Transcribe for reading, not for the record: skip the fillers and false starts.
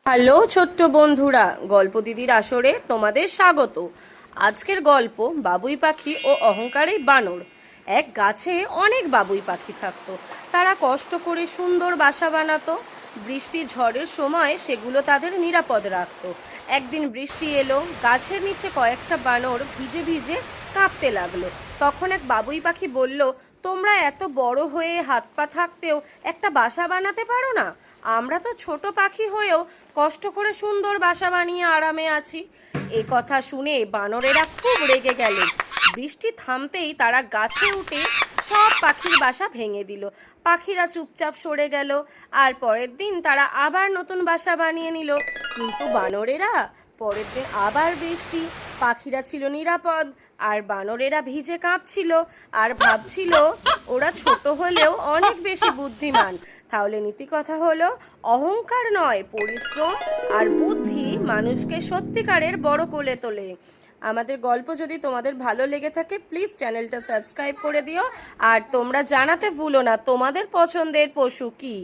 Hello ছোট্ট বন্ধুরা, গল্প দিদির আসরে তোমাদের স্বাগত। আজকের গল্প বাবুই পাখি ও অহংকারী বানর। এক গাছে অনেক বাবুই পাখি থাকতো। তারা কষ্ট করে সুন্দর বাসা বানাতো। বৃষ্টি ঝড়ের সময় সেগুলো তাদের নিরাপদ রাখতো। একদিন বৃষ্টি এলো, গাছের নিচে কয়েকটা বানর ভিজে ভিজে কাঁপতে লাগলো। তখন এক বাবুই পাখি বলল, তোমরা এত বড় হয়ে হাত পা থাকতেও একটা বাসা বানাতে পারো না? আমরা তো ছোট পাখি হয়েও কষ্ট করে সুন্দর বাসা বানিয়ে আরামে আছি। এ কথা শুনে বানরেরা খুব রেগে গেল। বৃষ্টি থামতেই তারা গাছে উঠে সব পাখির বাসা ভেঙে দিল। পাখিরা চুপচাপ সরে গেল। আর পরের দিন তারা আবার নতুন বাসা বানিয়ে নিল। কিন্তু বানরেরা, পরের দিন আবার বৃষ্টি, পাখিরা ছিল নিরাপদ আর বানরেরা ভিজে কাঁপছিল আর ভাবছিল ওরা ছোট হলেও অনেক বেশি বুদ্ধিমান। তাহলে নীতি কথা হলো, অহংকার নয়, পরিশ্রম আর বুদ্ধি মানুষকে সত্যিকারের বড় করে তোলে। আমাদের গল্প যদি তোমাদের ভালো লেগে থাকে, প্লিজ চ্যানেলটা সাবস্ক্রাইব করে দিও। আর তোমরা জানাতে ভুলো না তোমাদের পছন্দের পশু কি।